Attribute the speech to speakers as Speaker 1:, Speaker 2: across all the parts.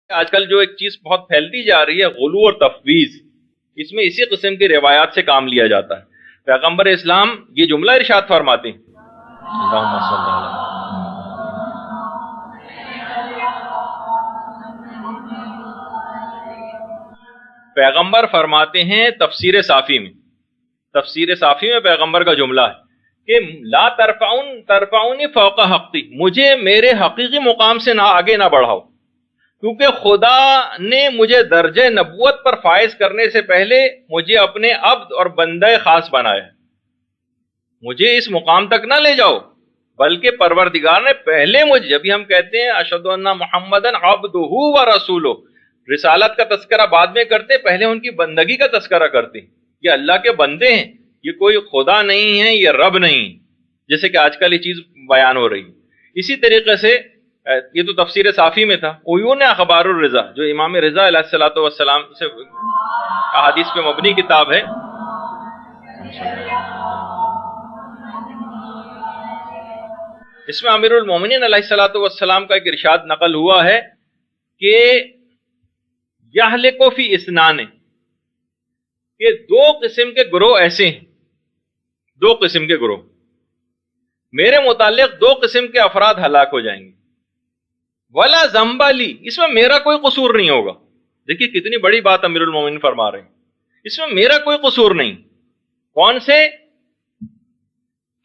Speaker 1: آج کل جو ایک چیز بہت پھیلتی جا رہی ہے غلو اور تفویض، اس میں اسی قسم کی روایات سے کام لیا جاتا ہے۔ پیغمبر اسلام یہ جملہ ارشاد فرماتے ہیں، اللہم صلی اللہ علیہ پیغمبر فرماتے ہیں تفسیر صافی میں پیغمبر کا جملہ ہے کہ لا ترفعونی فوق حقی، مجھے میرے حقیقی مقام سے آگے نہ بڑھاؤ، کیونکہ خدا نے مجھے درجہ نبوت پر فائز کرنے سے پہلے مجھے اپنے عبد اور بندہ خاص بنایا ہے۔ مجھے اس مقام تک نہ لے جاؤ، بلکہ پروردگار نے پہلے مجھے، جب ہم کہتے ہیں اشہد ان محمدن عبدہ و رسولہ، رسالت کا تذکرہ بعد میں کرتے، پہلے ان کی بندگی کا تذکرہ کرتے، یہ اللہ کے بندے ہیں، یہ کوئی خدا نہیں ہے، یہ رب نہیں، جیسے کہ آج کل یہ چیز بیان ہو رہی ہے۔ اسی طریقے سے یہ تو تفسیر صافی میں تھا۔ عیون اخبار الرضا، جو امام رضا علیہ الصلوۃ والسلام سے احادیث پہ مبنی کتاب ہے، اس میں امیر المومنین علیہ الصلوۃ والسلام کا ایک ارشاد نقل ہوا ہے کہ یہلک فی اثنان، کہ دو قسم کے گروہ ایسے ہیں، دو قسم کے گروہ میرے متعلق، دو قسم کے افراد ہلاک ہو جائیں گے، ولا ذنب لی، اس میں میرا کوئی قصور نہیں ہوگا۔ دیکھیے کتنی بڑی بات امیر المومنین فرما رہے ہیں، اس میں میرا کوئی قصور نہیں۔ کون سے؟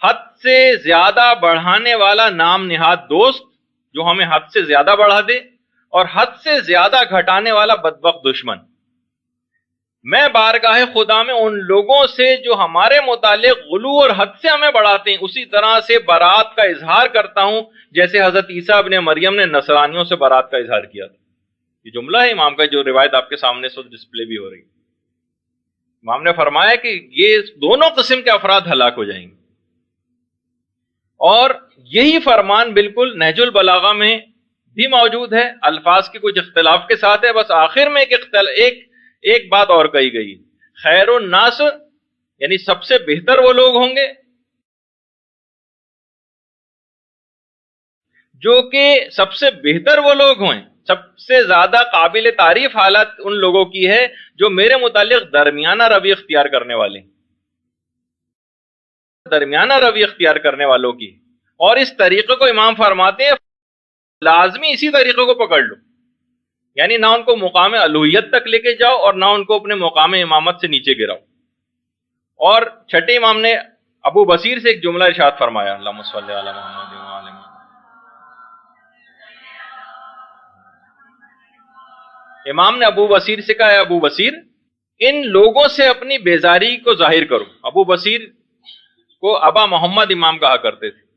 Speaker 1: حد سے زیادہ بڑھانے والا نام نہاد دوست جو ہمیں حد سے زیادہ بڑھا دے، اور حد سے زیادہ گھٹانے والا بدبخت دشمن۔ میں بارگاہ خدا میں ان لوگوں سے جو ہمارے متعلق غلو اور حد سے ہمیں بڑھاتے ہیں، اسی طرح سے برات کا اظہار کرتا ہوں جیسے حضرت عیسیٰ ابن مریم نے نصرانیوں سے برات کا اظہار کیا تھا۔ یہ جملہ ہے امام کا، جو روایت آپ کے سامنے سے ڈسپلے بھی ہو رہی ہے۔ امام نے فرمایا کہ یہ دونوں قسم کے افراد ہلاک ہو جائیں گے، اور یہی فرمان بالکل نہج البلاغہ میں بھی موجود ہے، الفاظ کے کچھ اختلاف کے ساتھ ہے، بس آخر میں ایک بات اور کہی گئی، خیر الناس، یعنی سب سے بہتر وہ لوگ ہوں گے جو کہ سب سے بہتر وہ لوگ ہیں، سب سے زیادہ قابل تعریف حالت ان لوگوں کی ہے جو میرے متعلق درمیانہ روی اختیار کرنے والے، درمیانہ روی اختیار کرنے والوں کی۔ اور اس طریقے کو امام فرماتے ہیں لازمی اسی طریقے کو پکڑ لو، یعنی نہ ان کو مقام الوہیت تک لے کے جاؤ اور نہ ان کو اپنے مقام امامت سے نیچے گراؤ۔ اور چھٹے امام نے ابو بصیر سے ایک جملہ ارشاد فرمایا، اللہم صلی علی محمد و آل محمد۔ امام نے ابو بصیر سے کہا ہے، ابو بصیر ان لوگوں سے اپنی بیزاری کو ظاہر کرو۔ ابو بصیر کو ابا محمد امام کہا کرتے تھے،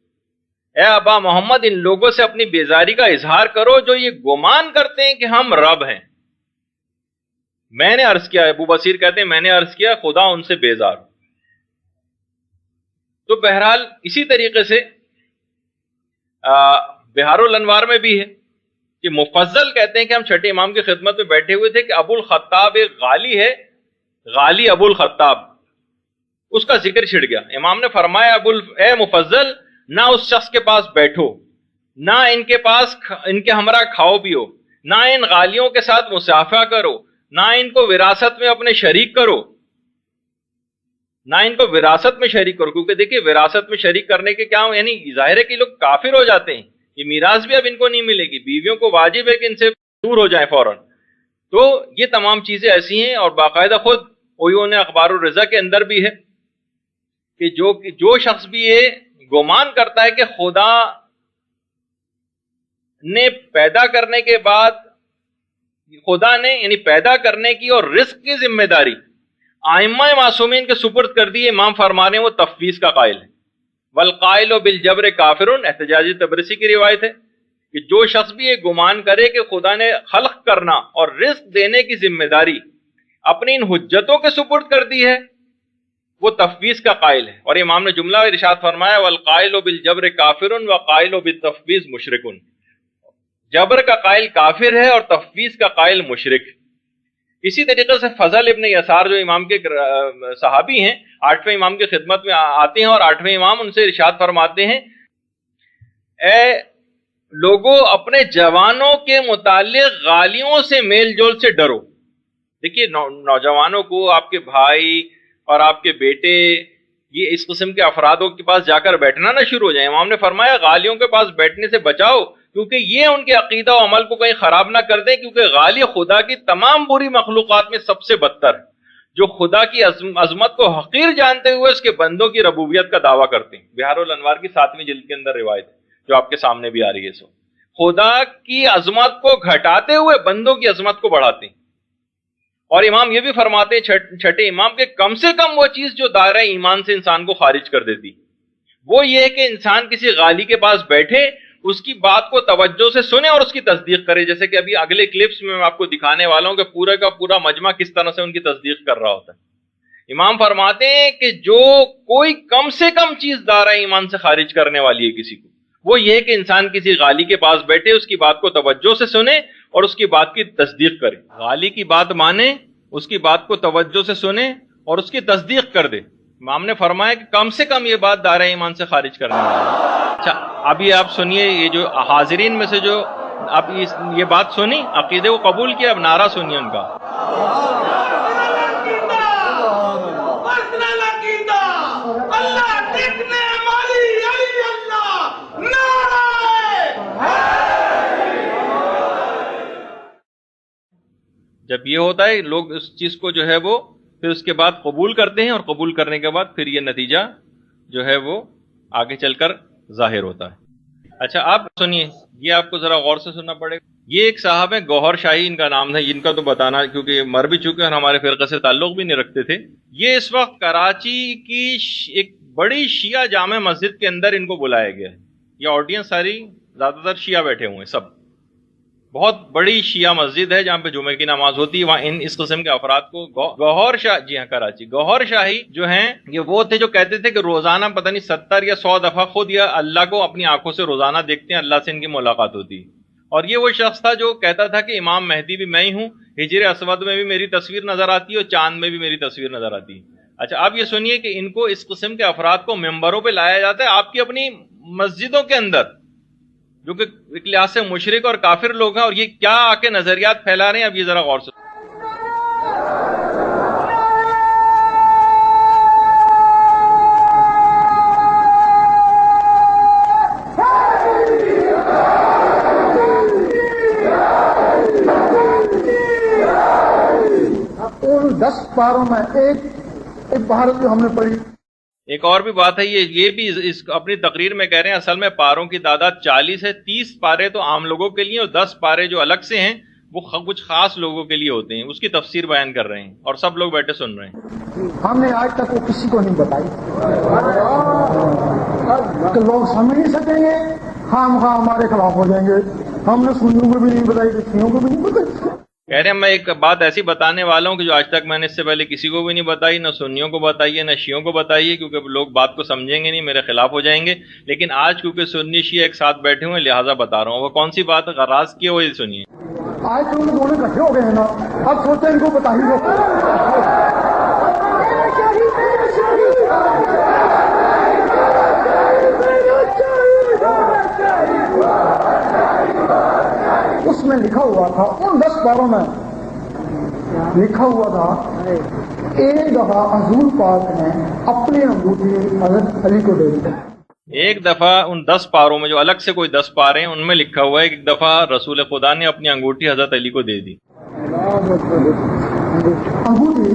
Speaker 1: اے ابا محمد ان لوگوں سے اپنی بیزاری کا اظہار کرو جو یہ گمان کرتے ہیں کہ ہم رب ہیں۔ میں نے عرض کیا، ابو بصیر کہتے ہیں میں نے عرض کیا خدا ان سے بیزار۔ تو بہرحال اسی طریقے سے بہار الانوار میں بھی ہے کہ مفضل کہتے ہیں کہ ہم چھٹے امام کی خدمت میں بیٹھے ہوئے تھے کہ ابو الخطاب ایک غالی ہے، غالی ابو الخطاب، اس کا ذکر چھڑ گیا۔ امام نے فرمایا اے مفضل، نہ اس شخص کے پاس بیٹھو، نہ ان کے ہمراہ کھاؤ پیو، نہ ان غالیوں کے ساتھ مصافحہ کرو، نہ ان کو وراثت میں اپنے شریک کرو، نہ ان کو وراثت میں شریک کرو، کیونکہ دیکھیے وراثت میں شریک کرنے کے کیا یعنی ظاہر ہے کہ لوگ کافر ہو جاتے ہیں، یہ میراث بھی اب ان کو نہیں ملے گی، بیویوں کو واجب ہے کہ ان سے دور ہو جائیں فوراً۔ تو یہ تمام چیزیں ایسی ہیں، اور باقاعدہ خود عیون اخبار الرضا کے اندر بھی ہے کہ جو شخص بھی یہ گمان کرتا ہے کہ خدا نے پیدا کرنے کے بعد، خدا نے یعنی پیدا کرنے کی اور رزق کی ذمہ داری ائمہ معصومین کے سپرد کر دی، امام فرما رہے ہیں وہ تفویض کا قائل ہے۔ والقائل بالجبر کافر، احتجاجی تبرسی کی روایت ہے کہ جو شخص بھی یہ گمان کرے کہ خدا نے خلق کرنا اور رزق دینے کی ذمہ داری اپنی ان حجتوں کے سپرد کر دی ہے، وہ تفویض کا قائل ہے۔ اور امام نے جملہ ارشاد فرمایا والقائل بالجبر کافر وقائل بالتفویض مشرک، جبر کا قائل کافر ہے اور تفویض کا قائل مشرک۔ اسی طریقے سے فضل ابن یسار جو امام کے صحابی ہیں، 8ویں امام کی خدمت میں آتے ہیں، اور 8ویں امام ان سے ارشاد فرماتے ہیں اے لوگوں اپنے جوانوں کے متعلق غالیوں سے میل جول سے ڈرو. دیکھیے نوجوانوں کو آپ کے بھائی اور آپ کے بیٹے یہ اس قسم کے افرادوں کے پاس جا کر بیٹھنا نہ شروع ہو جائیں. امام نے فرمایا غالیوں کے پاس بیٹھنے سے بچاؤ، کیونکہ یہ ان کے عقیدہ و عمل کو کہیں خراب نہ کر دیں، کیونکہ غالی خدا کی تمام بری مخلوقات میں سب سے بدتر ہے، جو خدا کی عظمت کو حقیر جانتے ہوئے اس کے بندوں کی ربوبیت کا دعویٰ کرتے ہیں. بہار الانوار کی 7ویں جلد کے اندر روایت ہے جو آپ کے سامنے بھی آ رہی ہے. سو خدا کی عظمت کو گھٹاتے ہوئے بندوں کی عظمت کو بڑھاتے ہیں. اور امام یہ بھی فرماتے ہیں چھٹے امام کے کم سے کم وہ چیز جو دائرہ ایمان سے انسان کو خارج کر دیتی وہ یہ ہے کہ انسان کسی غالی کے پاس بیٹھے، اس کی بات کو توجہ سے سنے اور اس کی تصدیق کرے. جیسے کہ ابھی اگلے کلپس میں آپ کو دکھانے والا ہوں کہ پورے کا پورا مجمع کس طرح سے ان کی تصدیق کر رہا ہوتا ہے. امام فرماتے ہیں کہ جو کوئی کم سے کم چیز دائرہ ایمان سے خارج کرنے والی ہے کسی کو، وہ یہ ہے کہ انسان کسی غالی کے پاس بیٹھے، اس کی بات کو توجہ سے سنے اور اس کی بات کی تصدیق کرے. غالی کی بات مانے، اس کی بات کو توجہ سے سنے اور اس کی تصدیق کر دے. امام نے فرمایا کہ کم سے کم یہ بات دائرہ ایمان سے خارج کرنے والی ہے. اچھا ابھی آپ سنیے، یہ جو حاضرین میں سے جو اب یہ بات سنی، عقیدے کو قبول کیا، اب نعرہ سنیے ان کا. جب یہ ہوتا ہے لوگ اس چیز کو جو ہے وہ پھر اس کے بعد قبول کرتے ہیں، اور قبول کرنے کے بعد پھر یہ نتیجہ جو ہے وہ آگے چل کر ظاہر ہوتا ہے. اچھا آپ سنیے، یہ آپ کو ذرا غور سے سننا پڑے گا. یہ ایک صاحب ہیں گوہر شاہی ان کا نام ہے، ان کا تو بتانا کیونکہ مر بھی چکے اور ہمارے فرقے سے تعلق بھی نہیں رکھتے تھے. یہ اس وقت کراچی کی ایک بڑی شیعہ جامع مسجد کے اندر ان کو بلایا گیا ہے. یہ آڈینس ساری زیادہ تر شیعہ بیٹھے ہوئے ہیں، سب بہت بڑی شیعہ مسجد ہے جہاں پہ جمعے کی نماز ہوتی ہے. وہاں اس قسم کے افراد کو گوہر شاہ، جی ہاں کراچی، گوہر شاہی جو ہیں یہ وہ تھے جو کہتے تھے کہ روزانہ پتہ نہیں 70 یا 100 دفعہ خود یا اللہ کو اپنی آنکھوں سے روزانہ دیکھتے ہیں، اللہ سے ان کی ملاقات ہوتی ہے. اور یہ وہ شخص تھا جو کہتا تھا کہ امام مہدی بھی میں ہی ہوں، حجر اسود میں بھی میری تصویر نظر آتی ہے اور چاند میں بھی میری تصویر نظر آتی ہے. اچھا آپ یہ سنیے کہ ان کو اس قسم کے افراد کو ممبروں پہ لایا جاتا ہے آپ کی اپنی مسجدوں کے اندر، جو کہ ایک لحاظ سے مشرک اور کافر لوگ ہیں، اور یہ کیا آ کے نظریات پھیلا رہے ہیں. اب یہ ذرا غور سے
Speaker 2: ان 10 پاروں میں ایک بھارت جو ہم نے پڑھی.
Speaker 1: ایک اور بھی بات ہے، یہ بھی اس اپنی تقریر میں کہہ رہے ہیں اصل میں پاروں کی تعداد 40 ہے. 30 پارے تو عام لوگوں کے لیے اور 10 پارے جو الگ سے ہیں وہ کچھ خاص لوگوں کے لیے ہوتے ہیں. اس کی تفسیر بیان کر رہے ہیں اور سب لوگ بیٹھے سن رہے ہیں.
Speaker 2: ہم نے آج تک وہ کسی کو نہیں بتائی کہ لوگ سمجھ نہیں سکیں گے، خام خواہ ہمارے خلاف ہو جائیں گے. ہم نے سنیوں کو بھی نہیں بتائی، شیعوں کو بھی نہیں بتائی.
Speaker 1: کہہ رہے ہیں میں ایک بات ایسی بتانے والا ہوں کہ جو آج تک میں نے اس سے پہلے کسی کو بھی نہیں بتائی، نہ سنیوں کو بتائی ہے نہ شیعوں کو بتائی ہے، کیونکہ لوگ بات کو سمجھیں گے نہیں، میرے خلاف ہو جائیں گے. لیکن آج کیونکہ سنی شیعہ ایک ساتھ بیٹھے ہوئے ہیں لہٰذا بتا رہا ہوں. وہ کون سی بات غراض کی ہے وہی سنیے.
Speaker 2: آج تو دونوں اکٹھے ہو گئے ہیں نا، اب سوچتے ہیں ان کو بتا ہی دو. اس میں لکھا ہوا تھا، ان 10 پاروں میں لکھا ہوا تھا ایک دفعہ حضور پاک نے اپنے انگوٹھی حضرت علی کو دے دی.
Speaker 1: ایک دفعہ ان 10 پاروں میں جو الگ سے کوئی 10 پارے ہیں ان میں لکھا ہوا ہے کہ ایک دفعہ رسول خدا نے اپنی انگوٹھی حضرت علی کو دے دی.
Speaker 2: انگوٹھی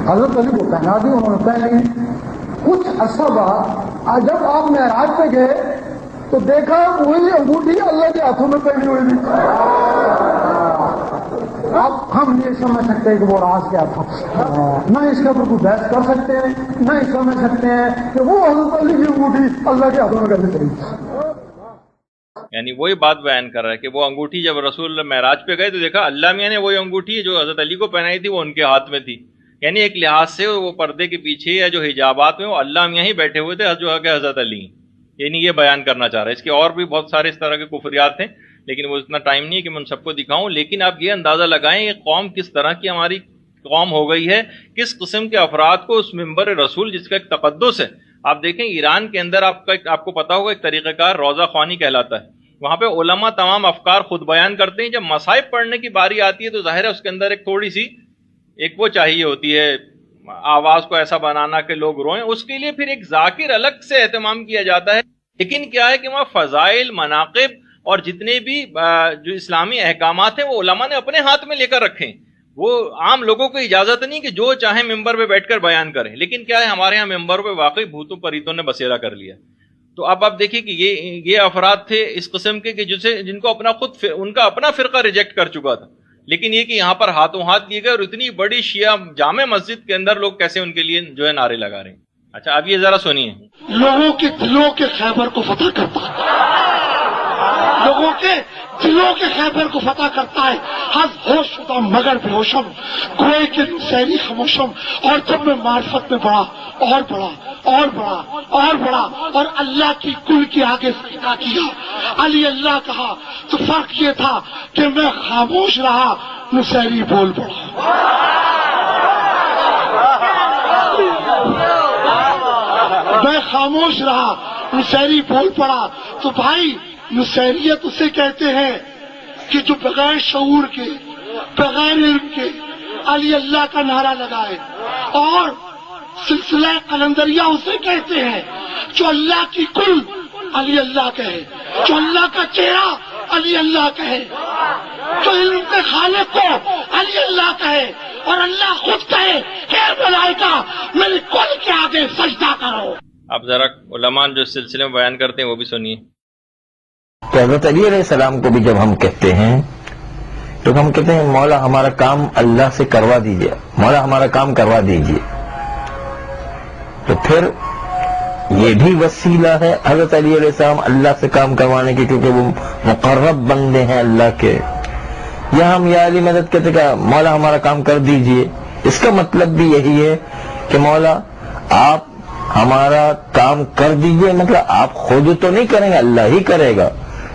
Speaker 2: حضرت علی کو پہنا دی، انہوں نے پہنی. کچھ عرصہ بعد جب آپ معراج پہ گئے تو دیکھا وہی انگوٹھی اللہ کے ہاتھوں میں پہنی ہوئی تھی. اب ہم نہیں سمجھ سکتے کہ وہ راز کیا تھا، نہ اس کے اوپر کوئی بحث کر سکتے ہیں، نہ ہی سمجھ سکتے ہیں کہ وہ حضرت علی کی انگوٹھی اللہ کے ہاتھوں میں کیسے چلی.
Speaker 1: یعنی وہی بات بیان کر رہا ہے کہ وہ انگوٹھی جب رسول معراج پہ گئے تو دیکھا اللہ میاں نے وہی انگوٹھی جو حضرت علی کو پہنائی تھی وہ ان کے ہاتھ میں تھی. یعنی ایک لحاظ سے وہ پردے کے پیچھے یا جو حجابات میں وہ اللہ میاں ہی بیٹھے ہوئے تھے جو کہ حضرت علی. یعنی یہ بیان کرنا چاہ رہا ہے. اس کے اور بھی بہت سارے اس طرح کے کفریات ہیں لیکن وہ اتنا ٹائم نہیں ہے کہ میں ان سب کو دکھاؤں. لیکن آپ یہ اندازہ لگائیں یہ قوم کس طرح کی ہماری قوم ہو گئی ہے، کس قسم کے افراد کو اس منبر رسول جس کا ایک تقدس ہے. آپ دیکھیں ایران کے اندر آپ کو پتا ہوگا ایک طریقہ کار روضہ خوانی کہلاتا ہے. وہاں پہ علماء تمام افکار خود بیان کرتے ہیں. جب مصائب پڑھنے کی باری آتی ہے تو ظاہر ہے اس کے اندر ایک تھوڑی سی ایک وہ چاہیے ہوتی ہے آواز کو ایسا بنانا کہ لوگ روئیں. اس کے لیے پھر ایک ذاکر الگ سے اہتمام کیا جاتا ہے. لیکن کیا ہے کہ وہاں فضائل، مناقب اور جتنے بھی جو اسلامی احکامات ہیں وہ علماء نے اپنے ہاتھ میں لے کر رکھے ہیں. وہ عام لوگوں کو اجازت نہیں کہ جو چاہیں ممبر پہ بیٹھ کر بیان کریں. لیکن کیا ہے ہمارے ہاں ممبر پہ واقعی بھوتوں پریتوں نے بسیرا کر لیا. تو اب آپ دیکھیں کہ یہ افراد تھے اس قسم کے کہ جن کو ان کا اپنا فرقہ ریجیکٹ کر چکا تھا. لیکن یہ کہ یہاں پر ہاتھوں ہاتھ کیے گئے اور اتنی بڑی شیعہ جامع مسجد کے اندر لوگ کیسے ان کے لیے جو ہے نعرے لگا رہے ہیں. اچھا اب یہ ذرا سنیے.
Speaker 3: لوگوں کے دلوں کے خیبر کو فتح کرتا ہے، لوگوں کے دلوں کے خیبر کو فتح کرتا ہے. حد ہوش شدہ مگر بے ہوشم، گوئے کے سہری خاموشم. اور جب میں معرفت میں بڑھا اور بڑھا اور بڑھا اور بڑھا اور اللہ کی کل کے آگے سجدہ کیا، علی اللہ کہا تو فرق یہ تھا کہ میں خاموش رہا، نصیری بول پڑا. میں خاموش رہا، نصیری بول پڑا. تو بھائی نصیریت اسے کہتے ہیں کہ جو بغیر شعور کے، بغیر علم کے علی اللہ کا نعرہ لگائے. اور سلسلہ قلندریہ اسے کہتے ہیں جو اللہ کی کل علی اللہ کہے، جو اللہ کا چہرہ علی اللہ کہے، جو علم کے خالق کو علی اللہ کہے اور اللہ خود کہے کہ ملائکہ میری کل کے آگے سجدہ کرو.
Speaker 1: آپ ذرا علماء جو سلسلے میں بیان کرتے ہیں وہ بھی سنیے.
Speaker 4: تو حضرت علی علیہ السلام کو بھی جب ہم کہتے ہیں تو ہم کہتے ہیں مولا ہمارا کام اللہ سے کروا دیجئے، مولا ہمارا کام کروا دیجئے. تو پھر یہ بھی وسیلہ ہے حضرت علی علیہ السلام اللہ سے کام کروانے کی، کیونکہ وہ مقرب بندے ہیں اللہ کے. یا ہم یا علی مدد کہتے کہ مولا ہمارا کام کر دیجئے. اس کا مطلب بھی یہی ہے کہ مولا آپ ہمارا کام کر دیجئے. مطلب آپ خود تو نہیں کریں گے، اللہ ہی کرے گا،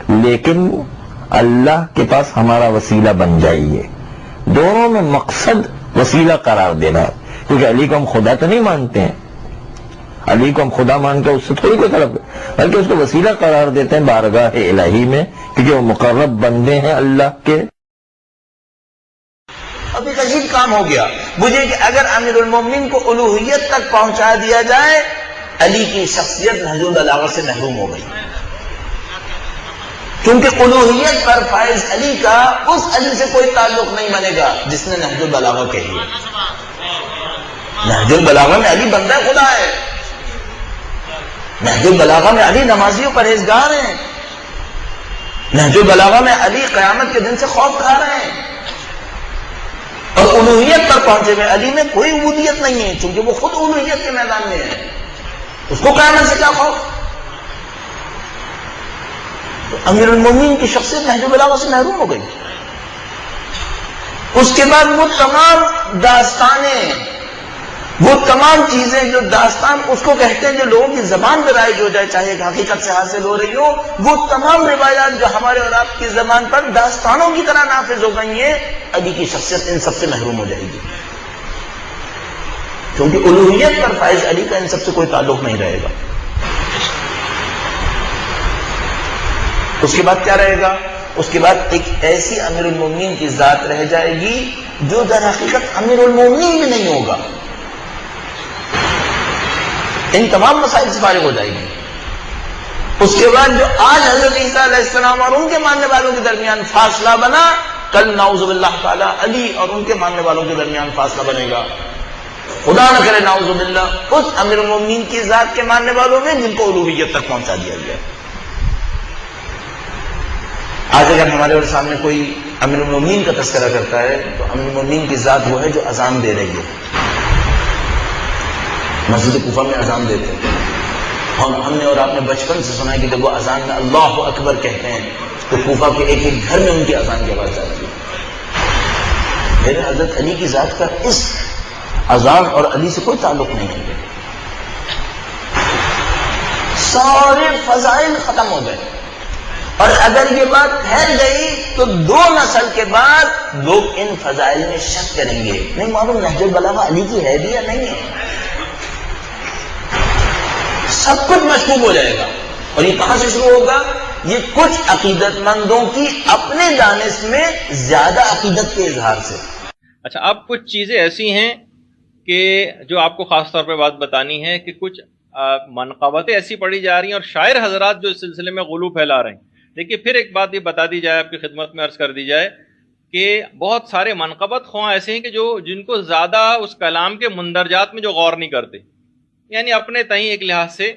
Speaker 4: لیکن اللہ کے پاس ہمارا وسیلہ بن جائیے. دونوں میں مقصد وسیلہ قرار دینا ہے، کیونکہ علی کو ہم خدا تو نہیں مانتے ہیں، علی کو ہم خدا مان کے اس سے تھوڑی کوئی طلب، بلکہ اس کو وسیلہ قرار دیتے ہیں بارگاہ الہی میں، کیونکہ وہ مقرب بندے ہیں اللہ کے.
Speaker 5: اب ایک عجیب کام ہو گیا مجھے کہ اگر امیر المومنین کو الوہیت تک پہنچا دیا جائے، علی کی شخصیت نہج البلاغہ سے محروم ہو گئی. کیونکہ الوہیت پر فائز علی کا اس علی سے کوئی تعلق نہیں بنے گا جس نے نہج البلاغہ کہی ہے. نہج البلاغہ میں علی بندہ خدا ہے، نہج البلاغہ میں علی نمازی و پرہیزگار ہیں، نہج البلاغہ میں علی قیامت کے دن سے خوف کھا رہے ہیں. اور الوہیت پر پہنچے ہوئے علی میں کوئی عبودیت نہیں ہے، چونکہ وہ خود الوہیت کے میدان میں ہے، اس کو قیامت سے کیا خوف. تو امیر المومنین کی شخصیت نہج البلاغہ سے محروم ہو گئی. اس کے بعد وہ تمام داستانیں، وہ تمام چیزیں جو داستان اس کو کہتے ہیں جو لوگوں کی زبان پہ رائج ہو جائے، چاہے حقیقت سے حاصل ہو رہی ہو، وہ تمام روایات جو ہمارے اور آپ کی زبان پر داستانوں کی طرح نافذ ہو گئی ہیں، علی کی شخصیت ان سب سے محروم ہو جائے گی. کیونکہ الوہیت پر فائز علی کا ان سب سے کوئی تعلق نہیں رہے گا. اس کے بعد کیا رہے گا؟ اس کے بعد ایک ایسی امیر المومنین کی ذات رہ جائے گی جو در حقیقت امیر المومنین بھی نہیں ہوگا. ان تمام مسائل سے فارغ ہو جائے گی. اس کے بعد جو آج حضرت عیسیٰ علیہ السلام اور ان کے ماننے والوں کے درمیان فاصلہ بنا، کل نعوذ باللہ تعالی علی اور ان کے ماننے والوں کے درمیان فاصلہ بنے گا. خدا نہ کرے نعوذ باللہ اس امیر المومنین کی ذات کے ماننے والوں میں جن کو الوہیت تک پہنچا دیا گیا. آج اگر ہمارے اور سامنے کوئی امیر المومنین کا تذکرہ کرتا ہے تو امیر المومنین کی ذات وہ ہے جو اذان دے رہی ہے. مسجد کوفہ میں اذان دیتے ہیں، ہم نے اور آپ نے بچپن سے سنا ہے کہ جب وہ اذان میں اللہ اکبر کہتے ہیں تو کوفہ کے ایک ایک گھر میں ان کی اذان کی آواز آتی ہے. میرے حضرت علی کی ذات کا اس اذان اور علی سے کوئی تعلق نہیں ہے. سارے فضائل ختم ہو گئے. اور اگر یہ بات پھیل گئی تو 2 نسل کے بعد لوگ ان فضائل میں شک کریں گے، نہیں معلوم نہج البلاغہ علی کی ہے بھی یا نہیں ہے. سب کچھ مشکوک ہو جائے گا. اور یہ کہاں سے شروع ہوگا؟ یہ کچھ عقیدت مندوں کی اپنے دانش میں زیادہ عقیدت کے اظہار سے۔
Speaker 1: اچھا، اب کچھ چیزیں ایسی ہیں کہ جو آپ کو خاص طور پہ بات بتانی ہے کہ کچھ منقبتیں ایسی پڑھی جا رہی ہیں اور شاعر حضرات جو اس سلسلے میں غلو پھیلا رہے ہیں۔ دیکھیے، پھر ایک بات یہ بتا دی جائے، آپ کی خدمت میں عرض کر دی جائے کہ بہت سارے منقبت خواہ ایسے ہیں کہ جن کو زیادہ اس کلام کے مندرجات میں جو غور نہیں کرتے، یعنی اپنے تئیں ایک لحاظ سے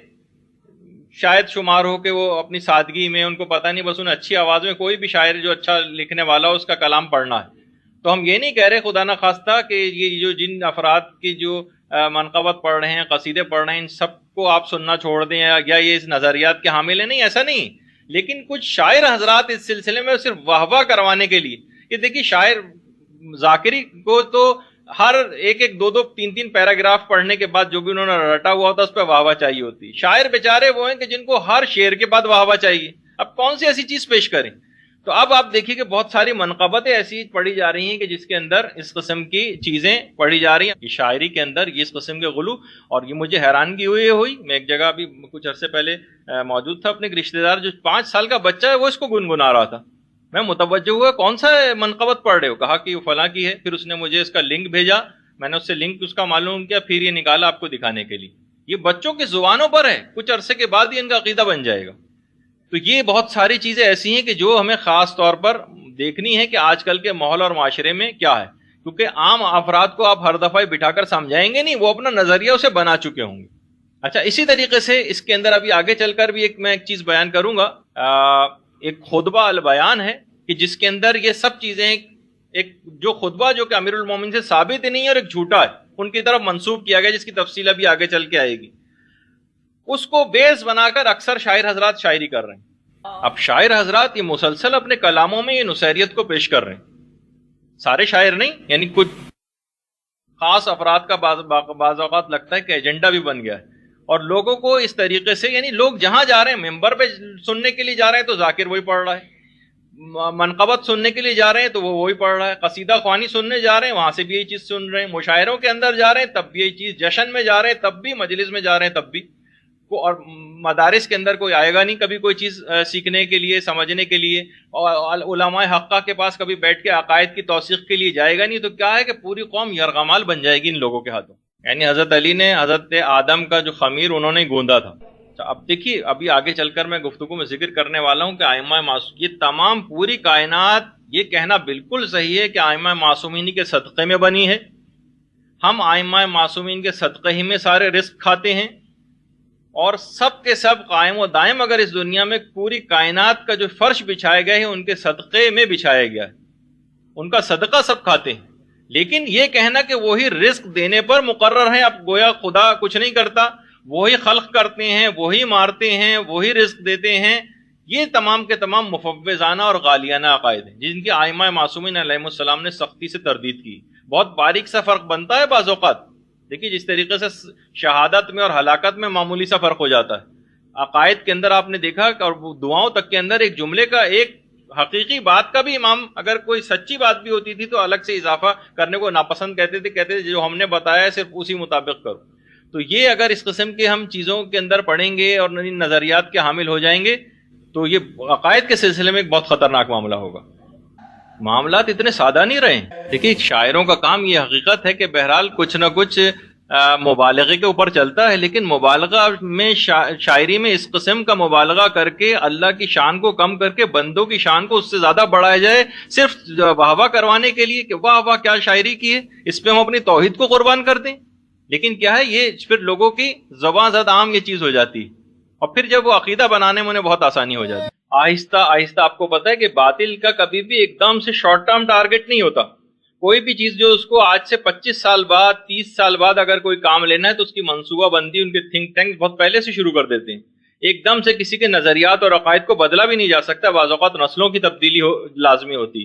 Speaker 1: شاید شمار ہو کہ وہ اپنی سادگی میں ان کو پتہ نہیں، بس انہیں اچھی آواز میں کوئی بھی شاعر جو اچھا لکھنے والا ہو اس کا کلام پڑھنا ہے۔ تو ہم یہ نہیں کہہ رہے خدا نہ خواستہ کہ یہ جو جن افراد کی جو منقبت پڑھ رہے ہیں، قصیدے پڑھ رہے ہیں، ان سب کو آپ سننا چھوڑ دیں یا یہ اس نظریات کے حامل ہیں، نہیں، ایسا نہیں۔ لیکن کچھ شاعر حضرات اس سلسلے میں صرف واہ واہ کروانے کے لیے، کہ دیکھیے شاعر ذاکری کو تو ہر ایک دو تین پیراگراف پڑھنے کے بعد جو بھی انہوں نے رٹا ہوا ہوتا ہے اس پہ واہ واہ چاہیے ہوتی۔ شاعر بیچارے وہ ہیں کہ جن کو ہر شعر کے بعد واہ واہ چاہیے، اب کون سی ایسی چیز پیش کریں؟ تو اب آپ دیکھیے کہ بہت ساری منقبتیں ایسی پڑھی جا رہی ہیں کہ جس کے اندر اس قسم کی چیزیں پڑھی جا رہی ہیں، یہ شاعری کے اندر یہ اس قسم کے غلو۔ اور یہ مجھے حیرانگی ہوئی، میں ایک جگہ ابھی کچھ عرصے پہلے موجود تھا، اپنے ایک رشتہ دار جو 5 سال کا بچہ ہے وہ اس کو گنگنا رہا تھا۔ میں متوجہ ہوا، کون سا منقبت پڑھ رہے ہو؟ کہا کہ فلاں کی ہے۔ پھر اس نے مجھے اس کا لنک بھیجا، میں نے اس سے لنک اس کا معلوم کیا، پھر یہ نکالا آپ کو دکھانے کے لیے۔ یہ بچوں کی زبانوں پر ہے، کچھ عرصے کے بعد ہی ان کا عقیدہ بن جائے گا۔ تو یہ بہت ساری چیزیں ایسی ہیں کہ جو ہمیں خاص طور پر دیکھنی ہے کہ آج کل کے ماحول اور معاشرے میں کیا ہے، کیونکہ عام افراد کو آپ ہر دفعہ بٹھا کر سمجھائیں گے نہیں، وہ اپنا نظریہ اسے بنا چکے ہوں گے۔ اچھا، اسی طریقے سے اس کے اندر ابھی آگے چل کر بھی میں ایک چیز بیان کروں گا، ایک خطبہ البیان ہے کہ جس کے اندر یہ سب چیزیں، ایک جو خطبہ جو کہ امیر المومنین سے ثابت ہی نہیں ہے اور ایک جھوٹا ہے، ان کی طرف منسوب کیا گیا، جس کی تفصیل ابھی آگے چل کے آئے گی، اس کو بیس بنا کر اکثر شاعر حضرات شاعری کر رہے ہیں۔ اب شاعر حضرات یہ مسلسل اپنے کلاموں میں یہ نصیریت کو پیش کر رہے ہیں، سارے شاعر نہیں، یعنی کچھ خاص افراد کا بعض اوقات لگتا ہے کہ ایجنڈا بھی بن گیا ہے، اور لوگوں کو اس طریقے سے، یعنی لوگ جہاں جا رہے ہیں ممبر پہ سننے کے لیے جا رہے ہیں تو ذاکر وہی پڑھ رہا ہے، منقبت سننے کے لیے جا رہے ہیں تو وہ وہی پڑھ رہا ہے، قصیدہ خوانی سننے جا رہے ہیں وہاں سے بھی یہی چیز سن رہے ہیں، مشاعروں کے اندر جا رہے ہیں تب بھی یہی چیز، جشن میں جا رہے ہیں تب بھی، مجلس میں جا رہے ہیں تب بھی، اور مدارس کے اندر کوئی آئے گا نہیں کبھی کوئی چیز سیکھنے کے لیے، سمجھنے کے لیے، اور علماء حقہ کے پاس کبھی بیٹھ کے عقائد کی توثیق کے لیے جائے گا نہیں، تو کیا ہے کہ پوری قوم یرغمال بن جائے گی ان لوگوں کے ہاتھوں۔ یعنی حضرت علی نے حضرت آدم کا جو خمیر انہوں نے گوندا تھا۔ اب دیکھیے، ابھی آگے چل کر میں گفتگو میں ذکر کرنے والا ہوں کہ ائمہ معصومین، یہ تمام پوری کائنات، یہ کہنا بالکل صحیح ہے کہ ائمہ معصومین کے صدقے میں بنی ہے، ہم ائمہ معصومین کے صدقے ہی میں سارے رزق کھاتے ہیں، اور سب کے سب قائم و دائم اگر اس دنیا میں پوری کائنات کا جو فرش بچھائے گئے ہیں ان کے صدقے میں بچھایا گیا ہے، ان کا صدقہ سب کھاتے ہیں۔ لیکن یہ کہنا کہ وہی رزق دینے پر مقرر ہیں، اب گویا خدا کچھ نہیں کرتا، وہی خلق کرتے ہیں، وہی مارتے ہیں، وہی رزق دیتے ہیں، یہ تمام کے تمام مفوضانہ اور غالیانہ عقائد ہیں جن کی ائمہ معصومین علیہ السلام نے سختی سے تردید کی۔ بہت باریک سا فرق بنتا ہے بعض اوقات، دیکھیے جس طریقے سے شہادت میں اور ہلاکت میں معمولی سا فرق ہو جاتا ہے، عقائد کے اندر آپ نے دیکھا کہ اور دعاؤں تک کے اندر ایک جملے کا، ایک حقیقی بات کا بھی امام اگر کوئی سچی بات بھی ہوتی تھی تو الگ سے اضافہ کرنے کو ناپسند کہتے تھے جو ہم نے بتایا ہے صرف اسی مطابق کرو۔ تو یہ اگر اس قسم کے ہم چیزوں کے اندر پڑھیں گے اور نظریات کے حامل ہو جائیں گے تو یہ عقائد کے سلسلے میں ایک بہت خطرناک معاملہ ہوگا۔ معاملات اتنے سادہ نہیں رہے۔ دیکھیے شاعروں کا کام یہ حقیقت ہے کہ بہرحال کچھ نہ کچھ مبالغے کے اوپر چلتا ہے، لیکن مبالغہ میں شاعری میں اس قسم کا مبالغہ کر کے اللہ کی شان کو کم کر کے بندوں کی شان کو اس سے زیادہ بڑھایا جائے صرف واہ واہ کروانے کے لیے کہ واہ واہ کیا شاعری کی ہے، اس پہ ہم اپنی توحید کو قربان کر دیں۔ لیکن کیا ہے، یہ پھر لوگوں کی زبان زد عام یہ چیز ہو جاتی ہے، اور پھر جب وہ عقیدہ بنانے میں انہیں بہت آسانی ہو جاتی ہے۔ آہستہ آہستہ آپ کو پتہ ہے کہ باطل کا کبھی بھی ایک دم سے شارٹ ٹرم ٹارگٹ نہیں ہوتا۔ کوئی بھی چیز جو اس کو آج سے 25 سال بعد 30 سال بعد اگر کوئی کام لینا ہے تو اس کی منصوبہ بندی ان کے تھنک ٹینک بہت پہلے سے شروع کر دیتے ہیں۔ ایک دم سے کسی کے نظریات اور عقائد کو بدلا بھی نہیں جا سکتا، بعض اوقات نسلوں کی تبدیلی لازمی ہوتی۔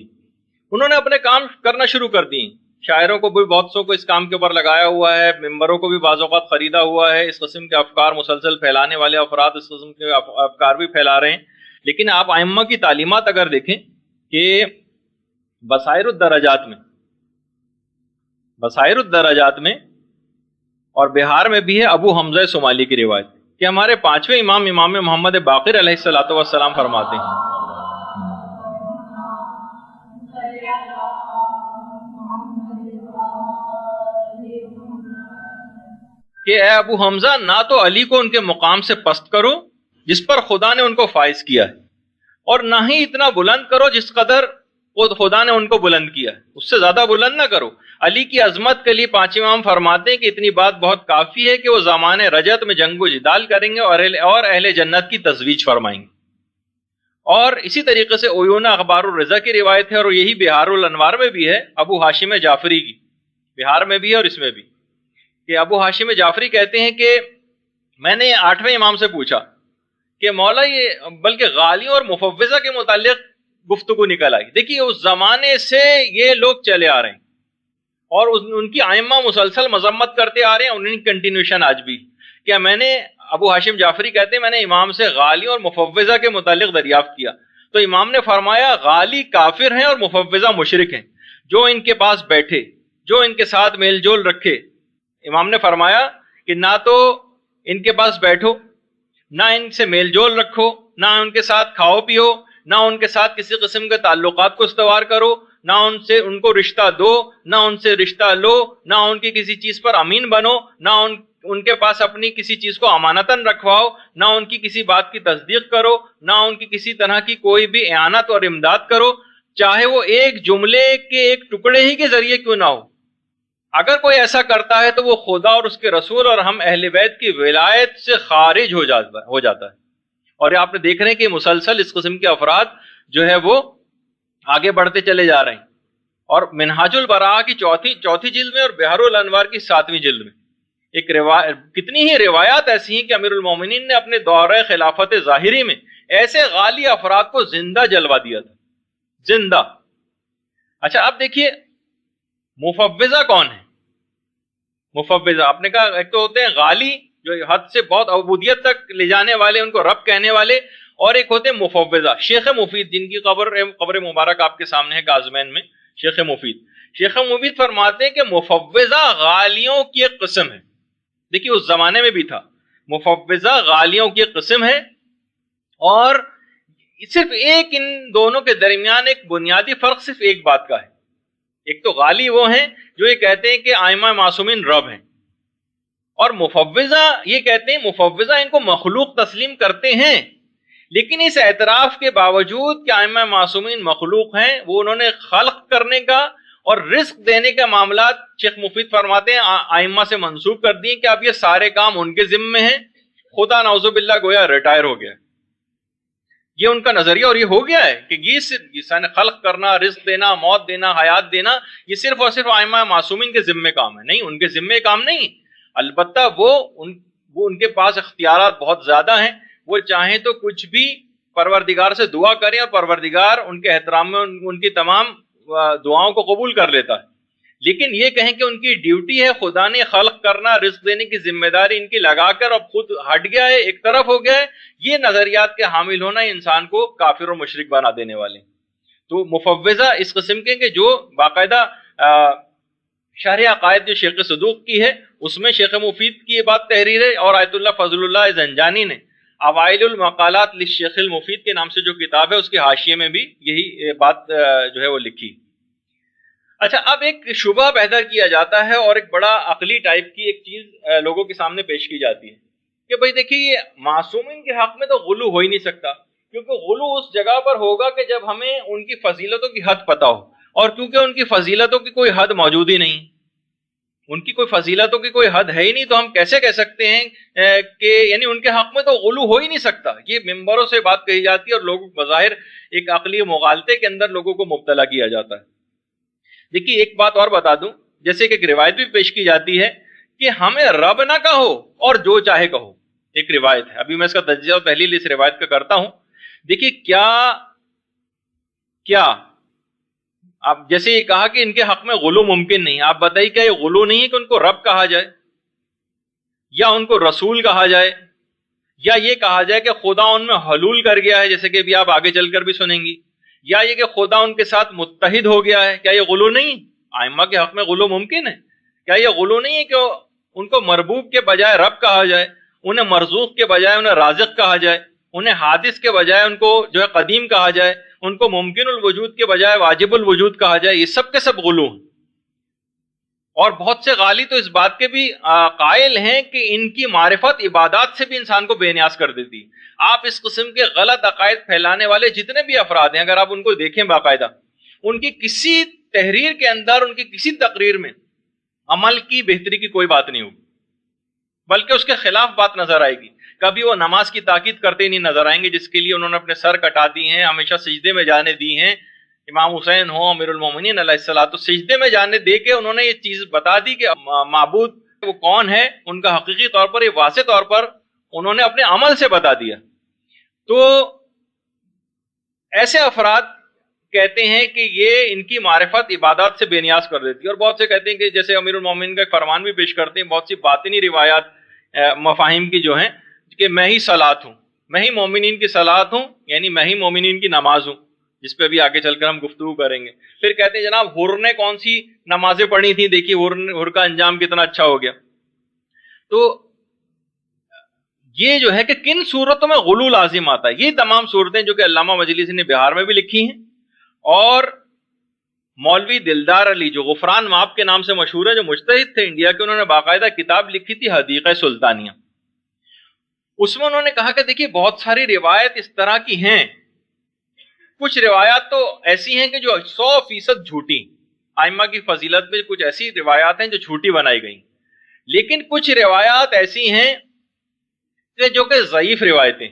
Speaker 1: انہوں نے اپنے کام کرنا شروع کر دی، شاعروں کو بھی بہت سو کو اس کام کے اوپر لگایا ہوا ہے، ممبروں کو بھی بعض اوقات خریدا ہوا ہے، اس قسم کے افکار مسلسل پھیلانے والے افراد اس قسم کے افکار بھی پھیلا رہے ہیں۔ لیکن آپ ائمہ کی تعلیمات اگر دیکھیں کہ بصائر الدرجات میں اور بہار میں بھی ہے ابو حمزہ صومالی کی روایت کہ ہمارے پانچویں امام امام محمد باقر علیہ الصلوۃ والسلام فرماتے ہیں کہ اے ابو حمزہ، نہ تو علی کو ان کے مقام سے پست کرو جس پر خدا نے ان کو فائز کیا ہے، اور نہ ہی اتنا بلند کرو جس قدر خدا نے ان کو بلند کیا ہے، اس سے زیادہ بلند نہ کرو۔ علی کی عظمت کے لیے پانچ امام فرماتے ہیں کہ اتنی بات بہت کافی ہے کہ وہ زمانے رجت میں جنگ و جدال کریں گے اور اہل جنت کی تزویج فرمائیں گے۔ اور اسی طریقے سے عیون اخبار الرضا کی روایت ہے، اور یہی بہار الانوار میں بھی ہے، ابو ہاشم جعفری کی، بہار میں بھی ہے اور اس میں بھی، کہ ابو ہاشم جعفری کہتے ہیں کہ میں نے 8ویں امام سے پوچھا کہ مولا یہ بلکہ غالیوں اور مفوضہ کے متعلق گفتگو نکل آئی۔ دیکھیے اس زمانے سے یہ لوگ چلے آ رہے ہیں اور ان کی ائمہ مسلسل مذمت کرتے آ رہے ہیں، انہیں کنٹینیوشن آج بھی۔ کیا میں نے، ابو ہاشم جعفری کہتے ہیں، میں نے امام سے غالیوں اور مفوضہ کے متعلق دریافت کیا تو امام نے فرمایا غالی کافر ہیں اور مفوضہ مشرک ہیں، جو ان کے پاس بیٹھے، جو ان کے ساتھ میل جول رکھے۔ امام نے فرمایا کہ نہ تو ان کے پاس بیٹھو، نہ ان سے میل جول رکھو، نہ ان کے ساتھ کھاؤ پیو، نہ ان کے ساتھ کسی قسم کے تعلقات کو استوار کرو، نہ ان کو رشتہ دو، نہ ان سے رشتہ لو، نہ ان کی کسی چیز پر امین بنو، نہ ان کے پاس اپنی کسی چیز کو امانتاً رکھواؤ، نہ ان کی کسی بات کی تصدیق کرو، نہ ان کی کسی طرح کی کوئی بھی اعانت اور امداد کرو، چاہے وہ ایک جملے کے ایک ٹکڑے ہی کے ذریعے کیوں نہ ہو۔ اگر کوئی ایسا کرتا ہے تو وہ خدا اور اس کے رسول اور ہم اہل بیت کی ولایت سے خارج ہو جاتا ہے۔ اور یہ آپ نے دیکھ رہے ہیں کہ مسلسل اس قسم کے افراد جو ہے وہ آگے بڑھتے چلے جا رہے ہیں۔ اور منہاج البراء کی چوتھی جلد میں اور بہار الانوار کی 7ویں جلد میں کتنی ہی روایات ایسی ہیں کہ امیر المومنین نے اپنے دورہ خلافت ظاہری میں ایسے غالی افراد کو زندہ جلوا دیا تھا، زندہ۔ اچھا اب دیکھیے مفوضہ کون ہے؟ مفوضہ آپ نے کہا ایک تو ہوتے ہیں غالی جو حد سے بہت عبودیت تک لے جانے والے، ان کو رب کہنے والے، اور ایک ہوتے ہیں مفوضہ۔ شیخ مفید جن کی قبر مبارک آپ کے سامنے ہے کاظمین میں، شیخ مفید فرماتے ہیں کہ مفوضہ غالیوں کی ایک قسم ہے۔ دیکھیے اس زمانے میں بھی تھا، مفوضہ غالیوں کی ایک قسم ہے، اور صرف ایک ان دونوں کے درمیان ایک بنیادی فرق صرف ایک بات کا ہے۔ ایک تو غالی وہ ہیں جو یہ کہتے ہیں کہ ائمہ معصومین رب ہیں، اور مفوضہ یہ کہتے ہیں مفوضہ ان کو مخلوق تسلیم کرتے ہیں، لیکن اس اعتراف کے باوجود کہ ائمہ معصومین مخلوق ہیں، وہ انہوں نے خلق کرنے کا اور رزق دینے کے معاملات شیخ مفید فرماتے ہیں ائمہ سے منسوب کر دیے کہ اب یہ سارے کام ان کے ذمے ہیں۔ خدا نعوذ باللہ گویا ریٹائر ہو گیا، یہ ان کا نظریہ، اور یہ ہو گیا ہے کہ یہ خلق کرنا، رزق دینا، موت دینا، حیات دینا، یہ صرف اور صرف ائمہ معصومین کے ذمے کام ہے۔ نہیں، ان کے ذمے کام نہیں، البتہ وہ ان کے پاس اختیارات بہت زیادہ ہیں، وہ چاہیں تو کچھ بھی پروردگار سے دعا کریں اور پروردگار ان کے احترام میں ان کی تمام دعاؤں کو قبول کر لیتا ہے۔ لیکن یہ کہیں کہ ان کی ڈیوٹی ہے خدا نے خلق کرنا، رزق دینے کی ذمہ داری ان کی لگا کر اب خود ہٹ گیا ہے، ایک طرف ہو گیا ہے، یہ نظریات کے حامل ہونا انسان کو کافر اور مشرک بنا دینے والے ہیں۔ تو مفوضہ اس قسم کے کہ جو باقاعدہ شرح عقائد جو شیخ صدوق کی ہے اس میں شیخ مفید کی یہ بات تحریر ہے، اور آیت اللہ فضل اللہ زنجانی نے اوائل المقالات للشیخ المفید کے نام سے جو کتاب ہے اس کے حاشیے میں بھی یہی بات جو ہے وہ لکھی۔ اچھا اب ایک شبہ پیدا کیا جاتا ہے اور ایک بڑا عقلی ٹائپ کی ایک چیز لوگوں کے سامنے پیش کی جاتی ہے کہ بھئی دیکھیے یہ معصومین کے حق میں تو غلو ہو ہی نہیں سکتا، کیونکہ غلو اس جگہ پر ہوگا کہ جب ہمیں ان کی فضیلتوں کی حد پتہ ہو، اور کیونکہ ان کی فضیلتوں کی کوئی حد موجود ہی نہیں، ان کی کوئی فضیلتوں کی کوئی حد ہے ہی نہیں، تو ہم کیسے کہہ سکتے ہیں کہ یعنی ان کے حق میں تو غلو ہو ہی نہیں سکتا۔ یہ ممبروں سے بات کہی جاتی ہے اور لوگ بظاہر ایک عقلی مغالطے کے اندر لوگوں کو مبتلا کیا جاتا ہے۔ دیکھیے ایک بات اور بتا دوں، جیسے کہ ایک روایت بھی پیش کی جاتی ہے کہ ہمیں رب نہ کہو اور جو چاہے کہو، ایک روایت ہے، ابھی میں اس کا تجزیہ اور تحلیل اس روایت کا کرتا ہوں۔ دیکھیے کیا اب جیسے یہ کہا کہ ان کے حق میں غلو ممکن نہیں، آپ بتائیے کیا یہ غلو نہیں ہے کہ ان کو رب کہا جائے یا ان کو رسول کہا جائے یا یہ کہا جائے کہ خدا ان میں حلول کر گیا ہے، جیسے کہ ابھی آپ آگے چل کر بھی سنیں گی، یا یہ کہ خدا ان کے ساتھ متحد ہو گیا ہے؟ کیا یہ غلو نہیں؟ ائمہ کے حق میں غلو ممکن ہے؟ کیا یہ غلو نہیں ہے کہ ان کو مربوب کے بجائے رب کہا جائے، انہیں مرزوق کے بجائے انہیں رازق کہا جائے، انہیں حادث کے بجائے ان کو جو ہے قدیم کہا جائے، ان کو ممکن الوجود کے بجائے واجب الوجود کہا جائے، یہ سب کے سب غلو ہیں۔ اور بہت سے غالی تو اس بات کے بھی قائل ہیں کہ ان کی معرفت عبادات سے بھی انسان کو بے نیاز کر دیتی۔ آپ اس قسم کے غلط عقائد پھیلانے والے جتنے بھی افراد ہیں، اگر آپ ان کو دیکھیں باقاعدہ، ان کی کسی تحریر کے اندر، ان کی کسی تقریر میں عمل کی بہتری کی کوئی بات نہیں ہوگی، بلکہ اس کے خلاف بات نظر آئے گی۔ کبھی وہ نماز کی تاکید کرتے نہیں نظر آئیں گے، جس کے لیے انہوں نے اپنے سر کٹا دی ہیں، ہمیشہ سجدے میں جانے دی ہیں۔ امام حسین ہو، امیر المومنین علیہ الصلوۃ، تو سجدے میں جانے دے کے انہوں نے یہ چیز بتا دی کہ معبود وہ کون ہے، ان کا حقیقی طور پر، یہ واضح طور پر انہوں نے اپنے عمل سے بتا دیا۔ تو ایسے افراد کہتے ہیں کہ یہ ان کی معرفت عبادات سے بے نیاز کر دیتی ہے، اور بہت سے کہتے ہیں کہ جیسے امیر المومنین کا ایک فرمان بھی پیش کرتے ہیں، بہت سی باطنی روایات مفاہیم کی جو ہیں کہ میں ہی صلاۃ ہوں، میں ہی مومنین کی صلاۃ ہوں، یعنی میں ہی مومنین کی نماز ہوں، جس پہ بھی آگے چل کر ہم گفتگو کریں گے۔ پھر کہتے ہیں جناب حر نے کون سی نمازیں پڑھی تھیں، دیکھیے حر کا انجام کتنا اچھا ہو گیا۔ تو یہ جو ہے کہ کن صورتوں میں غلو لازم آتا ہے، یہ تمام صورتیں جو کہ علامہ مجلسی نے بہار میں بھی لکھی ہیں، اور مولوی دلدار علی جو غفران مآب کے نام سے مشہور ہے، جو مجتہد تھے انڈیا کے، انہوں نے باقاعدہ کتاب لکھی تھی حدیقہ سلطانیہ۔ اس میں انہوں نے کہا کہ دیکھیے بہت ساری روایت اس طرح کی ہیں، کچھ روایات تو ایسی ہیں کہ جو 100% جھوٹی، ائمہ کی فضیلت میں کچھ ایسی روایات ہیں جو جھوٹی بنائی گئی، لیکن کچھ روایات ایسی ہیں کہ جو کہ ضعیف روایتیں،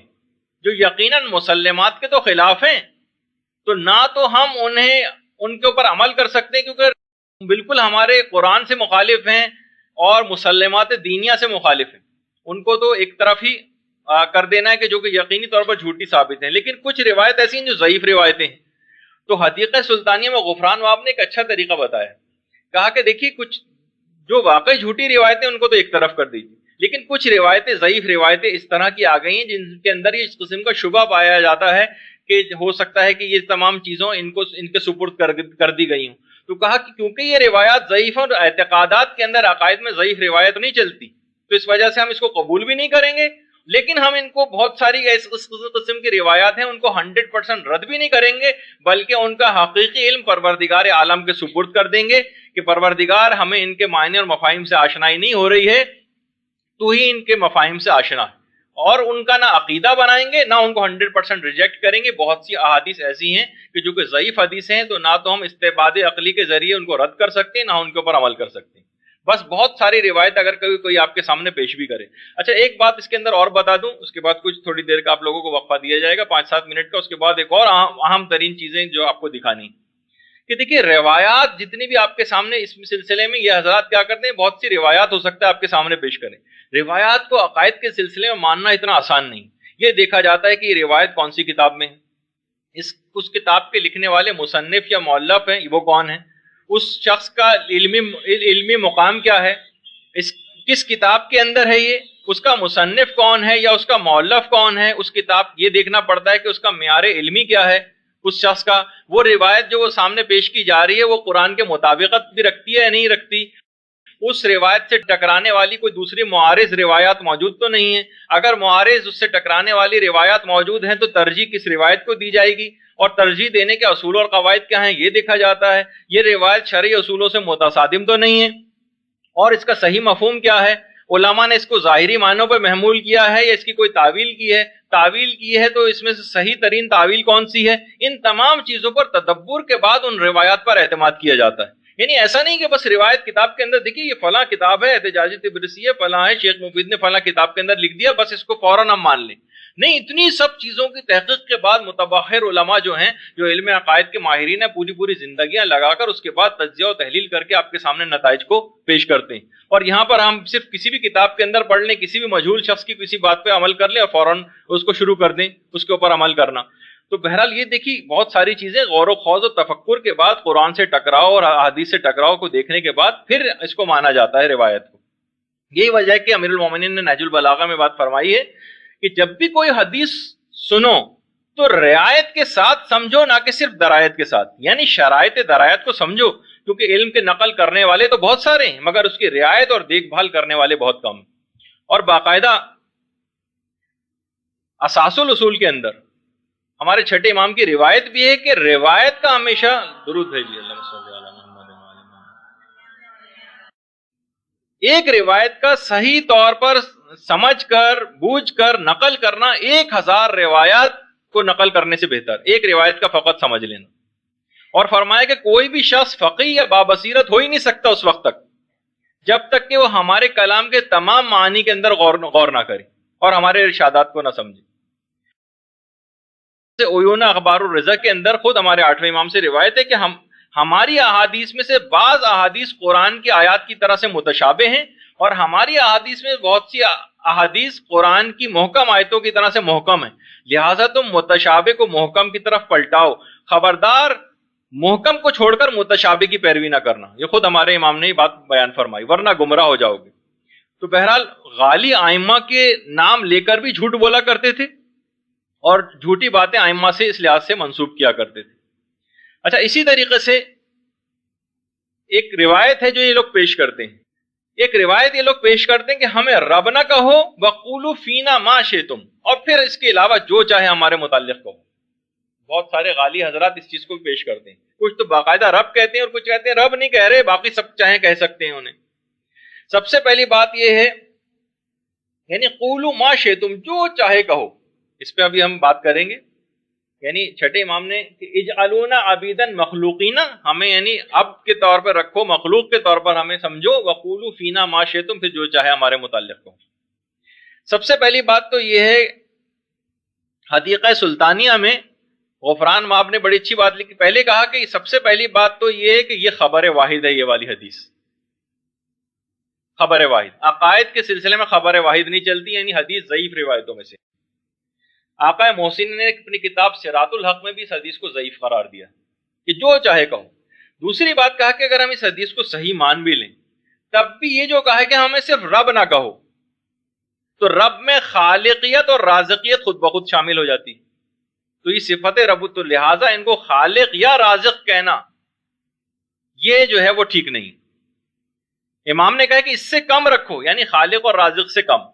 Speaker 1: جو یقیناً مسلمات کے تو خلاف ہیں، تو نہ تو ہم انہیں ان کے اوپر عمل کر سکتے ہیں کیونکہ بالکل ہمارے قرآن سے مخالف ہیں اور مسلمات دینیہ سے مخالف ہیں، ان کو تو ایک طرف ہی کر دینا ہے کہ جو کہ یقینی طور پر جھوٹی ثابت ہیں، لیکن کچھ روایت ایسی ہیں جو ضعیف روایتیں ہیں۔ تو حدیقہ سلطانیہ میں غفران مآب نے ایک اچھا طریقہ بتایا، کہا کہ دیکھیے کچھ جو واقعی جھوٹی روایتیں ان کو تو ایک طرف کر دیجیے، لیکن کچھ روایتیں، ضعیف روایتیں اس طرح کی آ گئی ہیں جن کے اندر اس قسم کا شبہ پایا جاتا ہے کہ ہو سکتا ہے کہ یہ تمام چیزوں ان کے سپرد کر دی گئی ہوں۔ تو کہا کہ کیونکہ یہ روایات ضعیف ہیں اور اعتقادات کے اندر عقائد میں ضعیف روایت نہیں چلتی، تو اس وجہ سے ہم اس کو قبول بھی نہیں کریں گے، لیکن ہم ان کو بہت ساری اس قسم کی روایات ہیں ان کو 100% رد بھی نہیں کریں گے، بلکہ ان کا حقیقی علم پروردگار عالم کے سپرد کر دیں گے کہ پروردگار ہمیں ان کے معنی اور مفاہیم سے آشنائی نہیں ہو رہی ہے، تو ہی ان کے مفاہیم سے آشنا ہے، اور ان کا نہ عقیدہ بنائیں گے نہ ان کو 100% ریجیکٹ کریں گے۔ بہت سی احادیث ایسی ہیں کہ جو کہ ضعیف حدیثیں ہیں، تو نہ تو ہم استبعاد عقلی کے ذریعے ان کو رد کر سکتے ہیں، نہ ان کے اوپر عمل کر سکتے ہیں۔ بس بہت ساری روایت اگر کوئی آپ کے سامنے پیش بھی کرے۔ اچھا ایک بات اس کے اندر اور بتا دوں، اس کے بعد کچھ تھوڑی دیر کا آپ لوگوں کو وقفہ دیا جائے گا، 5-7 منٹ کا، اس کے بعد ایک اور اہم ترین چیزیں جو آپ کو دکھانی کہ دیکھیے روایات جتنی بھی آپ کے سامنے اس سلسلے میں یہ حضرات کیا کرتے ہیں، بہت سی روایات ہو سکتا ہے آپ کے سامنے پیش کریں، روایات کو عقائد کے سلسلے میں ماننا اتنا آسان نہیں۔ یہ دیکھا جاتا ہے کہ یہ روایت کون سی کتاب میں ہے، اس کتاب کے لکھنے والے مصنف یا مؤلف ہیں وہ کون ہیں، اس شخص کا علمی مقام کیا ہے، کس کتاب کے اندر ہے، یہ اس کا مصنف کون ہے یا اس کا مؤلف کون ہے، اس کتاب یہ دیکھنا پڑتا ہے کہ اس کا معیار علمی کیا ہے اس شخص کا، وہ روایت جو وہ سامنے پیش کی جا رہی ہے وہ قرآن کے مطابقت بھی رکھتی ہے یا نہیں رکھتی، اس روایت سے ٹکرانے والی کوئی دوسری معارض روایات موجود تو نہیں ہے، اگر معارض اس سے ٹکرانے والی روایات موجود ہیں تو ترجیح کس روایت کو دی جائے گی، اور ترجیح دینے کے اصول اور قواعد کیا ہیں یہ دیکھا جاتا ہے، یہ روایت شرعی اصولوں سے متصادم تو نہیں ہے، اور اس کا صحیح مفہوم کیا ہے، علماء نے اس کو ظاہری معنوں پہ محمول کیا ہے یا اس کی کوئی تعویل کی ہے تو اس میں سے صحیح ترین تعویل کون سی ہے، ان تمام چیزوں پر تدبر کے بعد ان روایات پر اعتماد کیا جاتا ہے۔ یعنی ایسا نہیں کہ بس روایت کتاب کے اندر دیکھیے یہ فلاں کتاب ہے احتجاجی تبرسی ہے، فلاں ہے شیخ مفید نے فلاں کتاب کے اندر لکھ دیا، بس اس کو فوراً ہم مان لیں، نہیں، اتنی سب چیزوں کی تحقیق کے بعد متبحر علماء جو ہیں، جو علم عقائد کے ماہرین ہیں، پوری زندگیاں لگا کر اس کے بعد تجزیہ و تحلیل کر کے آپ کے سامنے نتائج کو پیش کرتے ہیں، اور یہاں پر ہم صرف کسی بھی کتاب کے اندر پڑھ لیں، کسی بھی مجہول شخص کی کسی بات پہ عمل کر لیں اور فوراً اس کو شروع کر دیں اس کے اوپر عمل کرنا۔ تو بہرحال یہ دیکھیے بہت ساری چیزیں غور و خوض و تفکر کے بعد، قرآن سے ٹکراؤ اور احادیث سے ٹکراؤ کو دیکھنے کے بعد پھر اس کو مانا جاتا ہے روایت کو۔ یہی وجہ ہے کہ امیر المومنین نے نہج البلاغہ میں بات فرمائی ہے کہ جب بھی کوئی حدیث سنو تو رعایت کے ساتھ سمجھو، نہ کہ صرف درایت کے ساتھ، یعنی شرائط درایت کو سمجھو، کیونکہ علم کے نقل کرنے والے تو بہت سارے ہیں مگر اس کی رعایت اور دیکھ بھال کرنے والے بہت کم ہیں، اور باقاعدہ اساس الاصول کے اندر ہمارے چھٹے امام کی روایت بھی ہے کہ روایت کا ہمیشہ درود بھیجیے اللہم صلی علی محمد و علی محمد۔ ایک روایت کا صحیح طور پر سمجھ کر بوجھ کر نقل کرنا 1000 روایات کو نقل کرنے سے بہتر، ایک روایت کا فقط سمجھ لینا۔ اور فرمایا کہ کوئی بھی شخص فقیہ یا بابصیرت ہو ہی نہیں سکتا اس وقت تک جب تک کہ وہ ہمارے کلام کے تمام معانی کے اندر غور نہ کرے اور ہمارے ارشادات کو نہ سمجھے۔ عیون اخبار الرضا کے اندر خود ہمارے 8ویں امام سے روایت ہے کہ ہماری احادیث میں سے بعض احادیث قرآن کی آیات کی طرح سے متشابہ ہیں اور ہماری احادیث میں بہت سی احادیث قرآن کی محکم آیتوں کی طرح سے محکم ہیں، لہٰذا تم متشابہ کو محکم کی طرف پلٹاؤ، خبردار محکم کو چھوڑ کر متشابہ کی پیروی نہ کرنا۔ یہ خود ہمارے امام نے یہ بات بیان فرمائی، ورنہ گمراہ ہو جاؤ گے۔ تو بہرحال غالی آئمہ کے نام لے کر بھی جھوٹ بولا کرتے تھے اور جھوٹی باتیں آئمہ سے اس لحاظ سے منسوب کیا کرتے تھے۔ اچھا، اسی طریقے سے ایک روایت ہے جو یہ لوگ پیش کرتے ہیں، ایک روایت یہ لوگ پیش کرتے ہیں کہ ہمیں رب نہ کہو وقولوا فینا ما شئتم، اور پھر اس کے علاوہ جو چاہے ہمارے متعلق کہو۔ بہت سارے غالی حضرات اس چیز کو بھی پیش کرتے ہیں، کچھ تو باقاعدہ رب کہتے ہیں اور کچھ کہتے ہیں رب نہیں کہہ رہے، باقی سب چاہیں کہہ سکتے ہیں انہیں۔ سب سے پہلی بات یہ ہے یعنی قولوا ما شئتم، جو چاہے کہو، اس پہ ابھی ہم بات کریں گے۔ یعنی چھٹے امام نے کہ اجعلونا عبیدا مخلوقین، ہمیں یعنی اب کے طور پر رکھو، مخلوق کے طور پر ہمیں سمجھو، وقولوا فینا ما شئتم، پھر جو چاہے ہمارے متعلق کہو۔ سب سے پہلی بات تو یہ ہے حدیقہ سلطانیہ میں غفران ماب نے بڑی اچھی بات لکھی، پہلے کہا کہ سب سے پہلی بات تو یہ ہے کہ یہ خبر واحد ہے، یہ والی حدیث خبر واحد، عقائد کے سلسلے میں خبر واحد نہیں چلتی، یعنی حدیث ضعیف روایتوں میں سے۔ آقا محسن نے اپنی کتاب صراط الحق میں بھی اس حدیث کو ضعیف قرار دیا کہ جو چاہے کہو۔ دوسری بات کہا کہ اگر ہم اس حدیث کو صحیح مان بھی لیں تب بھی یہ جو کہا ہے کہ ہمیں صرف رب نہ کہو، تو رب میں خالقیت اور رازقیت خود بخود شامل ہو جاتی، تو یہ صفت رب، تو لہٰذا ان کو خالق یا رازق کہنا یہ جو ہے وہ ٹھیک نہیں۔ امام نے کہا کہ اس سے کم رکھو، یعنی خالق اور رازق سے کم۔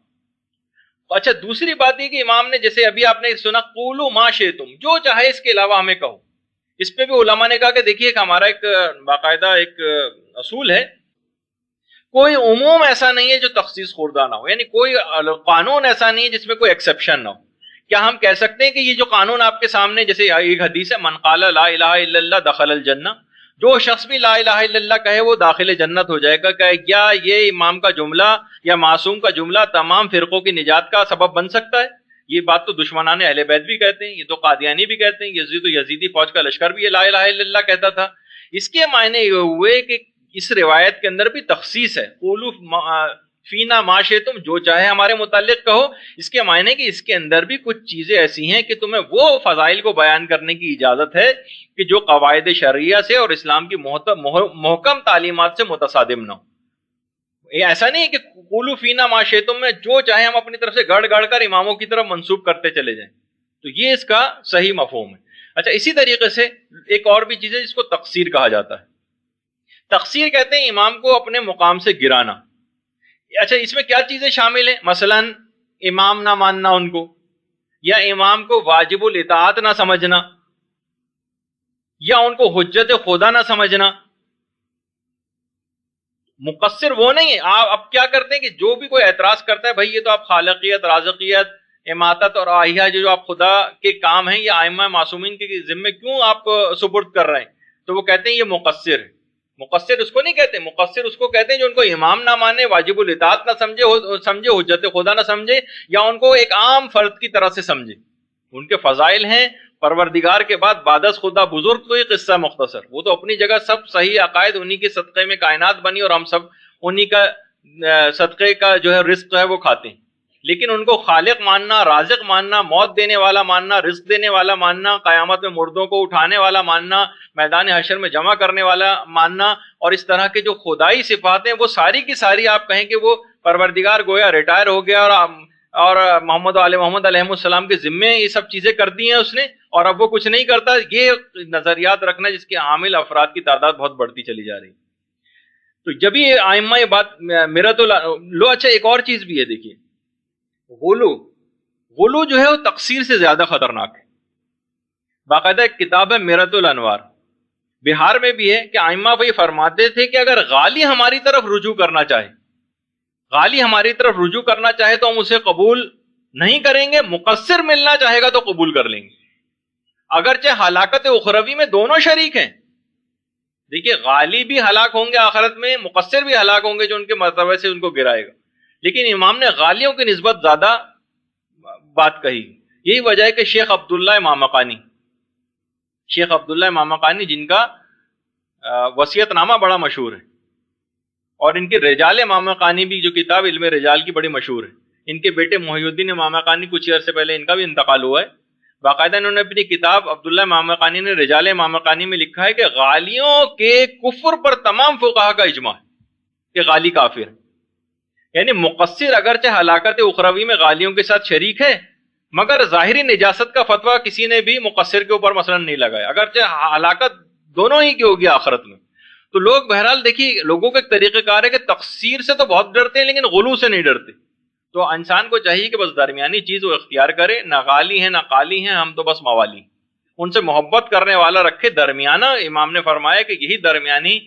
Speaker 1: اچھا، دوسری بات یہ کہ امام نے جیسے ابھی آپ نے سنا قولوا ما شئتم، جو چاہے اس کے علاوہ ہمیں کہو، اس پہ بھی علماء نے کہا کہ دیکھیے کہ ہمارا ایک باقاعدہ ایک اصول ہے، کوئی عموم ایسا نہیں ہے جو تخصیص خوردہ نہ ہو، یعنی کوئی قانون ایسا نہیں ہے جس میں کوئی ایکسیپشن نہ ہو۔ کیا ہم کہہ سکتے ہیں کہ یہ جو قانون آپ کے سامنے، جیسے ایک حدیث ہے من قال لا الہ الا اللہ دخل الجنہ، جو شخص بھی لا الہ الا اللہ کہے وہ داخل جنت ہو جائے گا، کیا یہ امام کا جملہ یا معصوم کا جملہ تمام فرقوں کی نجات کا سبب بن سکتا ہے؟ یہ بات تو دشمنان اہل بیت بھی کہتے ہیں، یہ تو قادیانی بھی کہتے ہیں، یزیدی فوج کا لشکر بھی یہ لا الہ الا اللہ کہتا تھا۔ اس کے معنی یہ ہوئے کہ اس روایت کے اندر بھی تخصیص ہے، قولوا فینا ما شئتم، جو چاہے ہمارے متعلق کہو، اس کے معنی کہ اس کے اندر بھی کچھ چیزیں ایسی ہیں کہ تمہیں وہ فضائل کو بیان کرنے کی اجازت ہے کہ جو قواعد شرعیہ سے اور اسلام کی محکم تعلیمات سے متصادم نہ ہو۔ یہ ایسا نہیں ہے کہ قولوا فینا ما شئتم میں جو چاہے ہم اپنی طرف سے گڑ گڑ کر اماموں کی طرف منسوب کرتے چلے جائیں، تو یہ اس کا صحیح مفہوم ہے۔ اچھا، اسی طریقے سے ایک اور بھی چیز ہے جس کو تقصیر کہا جاتا ہے۔ تقصیر کہتے ہیں امام کو اپنے مقام سے گرانا۔ اچھا، اس میں کیا چیزیں شامل ہیں؟ مثلا امام نہ ماننا ان کو، یا امام کو واجب الاطاعت نہ سمجھنا، یا ان کو حجت خدا نہ سمجھنا۔ مقصر وہ نہیں ہے۔ آپ اب کیا کرتے ہیں کہ جو بھی کوئی اعتراض کرتا ہے بھائی یہ تو آپ خالقیت، رازقیت، اماتت اور آہیہ جو آپ خدا کے کام ہیں یہ ائمہ معصومین کے ذمے کیوں آپ سپرد کر رہے ہیں، تو وہ کہتے ہیں یہ مقصر ہے۔ مقصر اس کو نہیں کہتے، مقصر اس کو کہتے ہیں جو ان کو امام نہ مانے، واجب الاطاعت نہ سمجھے، حجت خدا نہ سمجھے، یا ان کو ایک عام فرد کی طرح سے سمجھے۔ ان کے فضائل ہیں، پروردگار کے بعد از خدا بزرگ، تو یہ قصہ مختصر، وہ تو اپنی جگہ سب صحیح عقائد انہی کے صدقے میں کائنات بنی اور ہم سب انہی کا صدقے کا جو ہے رزق ہے وہ کھاتے ہیں، لیکن ان کو خالق ماننا، رازق ماننا، موت دینے والا ماننا، رزق دینے والا ماننا، قیامت میں مردوں کو اٹھانے والا ماننا، میدان حشر میں جمع کرنے والا ماننا، اور اس طرح کے جو خدائی صفات ہیں وہ ساری کی ساری آپ کہیں کہ وہ پروردگار گویا ریٹائر ہو گیا اور محمد و آل محمد علیہ السلام کے ذمے یہ سب چیزیں کر دی ہیں اس نے، اور اب وہ کچھ نہیں کرتا۔ یہ نظریات رکھنا جس کے حامل افراد کی تعداد بہت بڑھتی چلی جا رہی۔ تو جب یہ آئمہ یہ بات میرا تو لو۔ اچھا، ایک اور چیز بھی ہے، دیکھیے غلو غلو جو ہے وہ تقصیر سے زیادہ خطرناک ہے. باقاعدہ ایک کتاب ہے میرۃ الانوار، بہار میں بھی ہے، کہ ائمہ بھائی فرماتے تھے کہ اگر غالی ہماری طرف رجوع کرنا چاہے، غالی ہماری طرف رجوع کرنا چاہے تو ہم اسے قبول نہیں کریں گے، مقصر ملنا چاہے گا تو قبول کر لیں گے، اگرچہ ہلاکت اخروی میں دونوں شریک ہیں. دیکھیے غالی بھی ہلاک ہوں گے آخرت میں، مقصر بھی ہلاک ہوں گے جو ان کے مرتبے سے ان کو گرائے گا، لیکن امام نے غالیوں کی نسبت زیادہ بات کہی. یہی وجہ ہے کہ شیخ عبداللہ مامقانی، شیخ عبداللہ مامقانی جن کا وصیت نامہ بڑا مشہور ہے، اور ان کے رجال مامقانی بھی جو کتاب علم رجال کی بڑی مشہور ہے، ان کے بیٹے محی الدین مامقانی کچھ عرصے پہلے ان کا بھی انتقال ہوا ہے. باقاعدہ انہوں نے اپنی کتاب عبداللہ مامقانی نے رجال مامقانی میں لکھا ہے کہ غالیوں کے کفر پر تمام فقہا کا اجماع ہے کہ غالی کافر ہے. یعنی مقصر اگرچہ ہلاکت اخروی میں غالیوں کے ساتھ شریک ہے، مگر ظاہری نجاست کا فتویٰ کسی نے بھی مقصر کے اوپر مثلا نہیں لگایا، اگرچہ ہلاکت دونوں ہی کی ہوگی آخرت میں. تو لوگ بہرحال دیکھیے لوگوں کا ایک طریقہ کار ہے کہ تقصیر سے تو بہت ڈرتے ہیں لیکن غلو سے نہیں ڈرتے. تو انسان کو چاہیے کہ بس درمیانی چیز وہ اختیار کرے، نہ غالی ہیں نہ قالی ہیں، ہم تو بس موالی، ان سے محبت کرنے والا رکھے درمیانہ. امام نے فرمایا کہ یہی درمیانی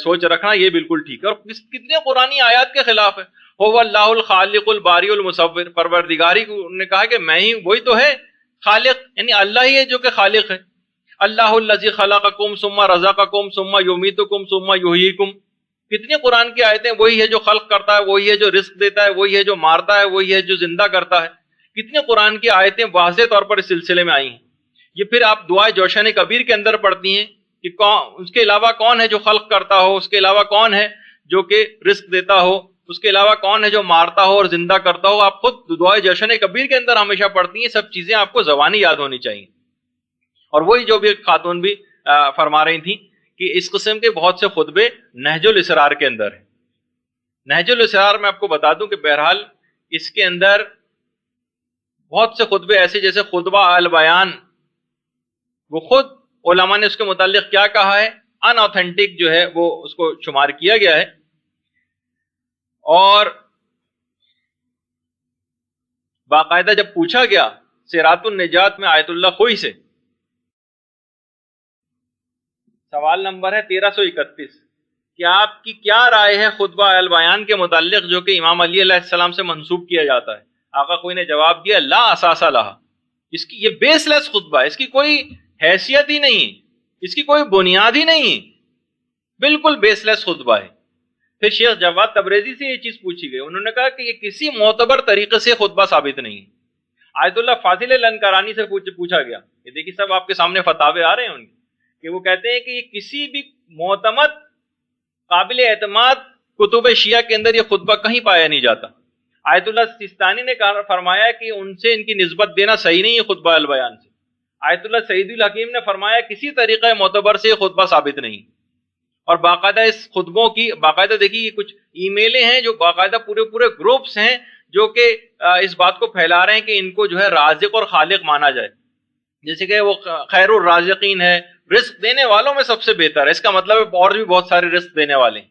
Speaker 1: سوچ رکھنا یہ بالکل ٹھیک ہے. اور کتنے قرآنی آیات کے خلاف ہے. هو اللہ الخالق الباری المصور، پروردگاری نے کہا کہ میں ہی، وہی تو ہے خالق، یعنی اللہ ہی ہے جو کہ خالق ہے. اللہ الذی خلقکم ثم رزقکم ثم یمیتکم ثم یحییکم. کتنی قرآن کی آیتیں، وہی ہے جو خلق کرتا ہے، وہی ہے جو رزق دیتا ہے، وہی ہے جو مارتا ہے، وہی ہے جو زندہ کرتا ہے. کتنے قرآن کی آیتیں واضح طور پر اس سلسلے میں آئی ہیں. یہ پھر آپ دعائے جوشن کبیر کے اندر پڑھتی ہیں کہ اس کے علاوہ کون ہے جو خلق کرتا ہو، اس کے علاوہ کون ہے جو کہ رزق دیتا ہو، اس کے علاوہ کون ہے جو مارتا ہو اور زندہ کرتا ہو. آپ خود دعائے جوشن کبیر کے اندر ہمیشہ پڑھتی ہیں. سب چیزیں آپ کو زبانی یاد ہونی چاہیے. اور وہی جو بھی خاتون بھی فرما رہی تھیں کہ اس قسم کے بہت سے خطبے نہج الاسرار کے اندر ہیں. نہج الاسرار میں آپ کو بتا دوں کہ بہرحال اس کے اندر بہت سے خطبے ایسے جیسے خطبہ البیان، وہ خود علماء نے اس کے متعلق کیا کہا ہے، ان آتھینٹک جو ہے وہ اس کو شمار کیا گیا ہے. اور باقاعدہ جب پوچھا گیا صراط النجات میں آیت اللہ خوئی سے، سوال نمبر ہے 1331، کہ آپ کی کیا رائے ہے خطبہ البیان کے متعلق جو کہ امام علی علیہ السلام سے منسوب کیا جاتا ہے. آقا خوئی نے جواب دیا لا اساس لہا، اس کی یہ بیس لیس خطبہ ہے، اس کی کوئی حیثیت ہی نہیں، اس کی کوئی بنیاد ہی نہیں، بالکل بیس لیس خطبہ ہے. پھر شیخ جواد تبریزی سے یہ چیز پوچھی گئی، انہوں نے کہا کہ یہ کسی معتبر طریقے سے خطبہ ثابت نہیں ہے. آیت اللہ فاضل لنکرانی سے پوچھا گیا، یہ دیکھیے سب آپ کے سامنے فتاوے آ رہے ہیں ان کے، کہ وہ کہتے ہیں کہ یہ کسی بھی معتمد قابل اعتماد کتب شیعہ کے اندر یہ خطبہ کہیں پایا نہیں جاتا. آیت اللہ سیستانی نے فرمایا کہ ان سے ان کی نسبت دینا صحیح نہیں ہے خطبہ البیان سے. آیت اللہ سعید الحکیم نے فرمایا کسی طریقہ معتبر سے یہ خطبہ ثابت نہیں. اور باقاعدہ اس خطبوں کی باقاعدہ دیکھیے کچھ ای میلیں ہیں جو باقاعدہ پورے گروپس ہیں جو کہ اس بات کو پھیلا رہے ہیں کہ ان کو جو ہے رازق اور خالق مانا جائے، جیسے کہ وہ خیر الرازقین ہے، رزق دینے والوں میں سب سے بہتر ہے. اس کا مطلب ہے اور بھی بہت سارے رزق دینے والے ہیں،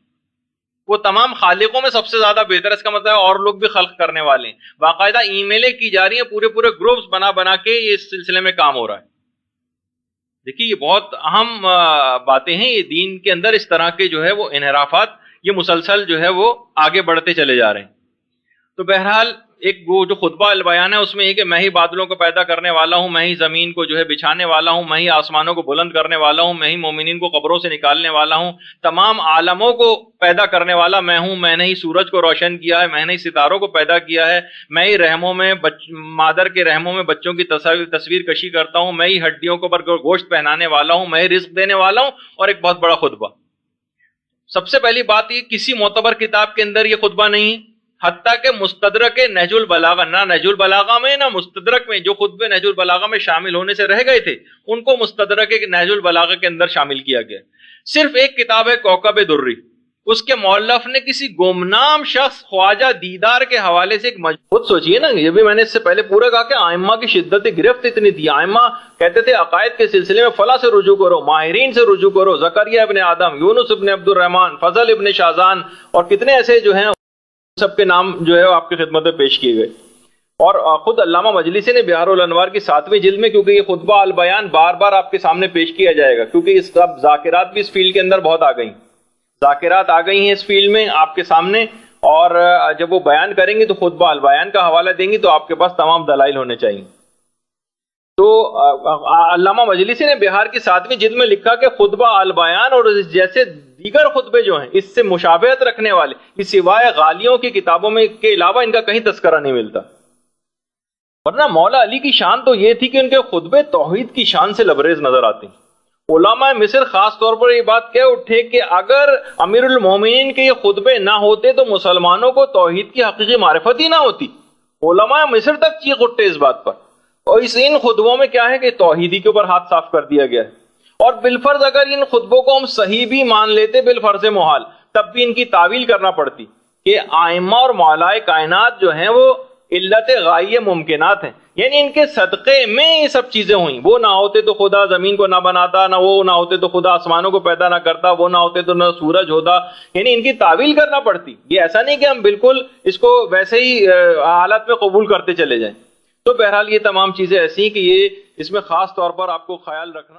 Speaker 1: وہ تمام خالقوں میں سب سے زیادہ بہتر ہے. اس کا مطلب ہے اور لوگ بھی خلق کرنے والے ہیں. باقاعدہ ای میلیں کی جا رہی ہیں، پورے گروپس بنا کے یہ اس سلسلے میں کام ہو رہا ہے. دیکھیے یہ بہت اہم باتیں ہیں. یہ دین کے اندر اس طرح کے جو ہے وہ انحرافات یہ مسلسل جو ہے وہ آگے بڑھتے چلے جا رہے ہیں. تو بہرحال ایک وہ جو خطبہ البیان ہے اس میں یہ کہ میں ہی بادلوں کو پیدا کرنے والا ہوں، میں ہی زمین کو جو ہے بچھانے والا ہوں، میں ہی آسمانوں کو بلند کرنے والا ہوں، میں ہی مومنین کو قبروں سے نکالنے والا ہوں، تمام عالموں کو پیدا کرنے والا میں ہوں، میں نے ہی سورج کو روشن کیا ہے، میں نے ہی ستاروں کو پیدا کیا ہے، میں ہی رحموں میں مادر کے رحموں میں بچوں کی تصویر کشی کرتا ہوں، میں ہی ہڈیوں کو پر گوشت پہنانے والا ہوں، میں ہی رزق دینے والا ہوں. اور ایک بہت بڑا خطبہ. سب سے پہلی بات یہ کسی معتبر کتاب کے اندر یہ خطبہ نہیں، حتیٰ کہ مستدرک نہج البلاغہ، نہ نہج البلاغہ میں نہ مستدرک میں جو خطبے نہج البلاغہ میں شامل ہونے سے رہ گئے تھے ان کو مستدرک نہج البلاغہ کے اندر شامل کیا گیا. صرف ایک کتاب ہے کوكب دری، اس کے مؤلف نے کسی گمنام شخص خواجہ دیدار کے حوالے سے ایک خود سوچئے نا، یہ بھی میں نے اس سے پہلے پورا کہا کہ ائمہ کی شدت گرفت اتنی تھی. ائمہ کہتے تھے عقائد کے سلسلے میں فلاں سے رجوع کرو، ماہرین سے رجوع کرو، زکریا ابن آدم، یونس ابن عبد الرحمن، فضل ابن شازان اور کتنے ایسے جو ہیں سب کے نام جو ہے آپ کی خدمت میں پیش کیے گئے. اور خود علامہ مجلسی نے بہار الانوار کی 7ویں جلد میں، کیونکہ یہ خطبہ البیان بار بار آپ کے سامنے پیش کیا جائے گا، کیونکہ اس اب ذاکرات بھی اس فیلڈ کے اندر بہت آ گئی، ذاکرات آ گئی ہیں اس فیلڈ میں آپ کے سامنے، اور جب وہ بیان کریں گی تو خطبہ البیان کا حوالہ دیں گی تو آپ کے پاس تمام دلائل ہونے چاہیے۔ تو علامہ مجلسی نے بہار کی 7ویں جلد میں لکھا کہ خطبہ البیان اور جیسے دیگر خطبے جو ہیں اس سے مشابہت رکھنے والے، اس سوائے غالیوں کی کتابوں میں کے علاوہ ان کا کہیں تذکرہ نہیں ملتا۔ ورنہ مولا علی کی شان تو یہ تھی کہ ان کے خطبے توحید کی شان سے لبریز نظر آتے ہیں۔ علماء مصر خاص طور پر یہ بات کہہ اٹھے کہ اگر امیر المومنین کے یہ خطبے نہ ہوتے تو مسلمانوں کو توحید کی حقیقی معرفت ہی نہ ہوتی۔ علماء مصر تک چیخ اٹھے اس بات پر، اور ان خطبوں میں کیا ہے کہ توحیدی کے اوپر ہاتھ صاف کر دیا گیا ہے، اور بالفرض اگر ان خطبوں کو ہم صحیح بھی مان لیتے بالفرض محال، تب بھی ان کی تعویل کرنا پڑتی کہ ائمہ اور مولائے کائنات جو ہیں وہ علت غائیہ ممکنات ہیں، یعنی ان کے صدقے میں یہ سب چیزیں ہوئیں، وہ نہ ہوتے تو خدا زمین کو نہ بناتا، نہ وہ نہ ہوتے تو خدا آسمانوں کو پیدا نہ کرتا، وہ نہ ہوتے تو نہ سورج ہوتا، یعنی ان کی تعویل کرنا پڑتی۔ یہ ایسا نہیں کہ ہم بالکل اس کو ویسے ہی حالت میں قبول کرتے چلے جائیں۔ تو بہرحال یہ تمام چیزیں ایسی ہیں کہ یہ اس میں خاص طور پر آپ کو خیال رکھنا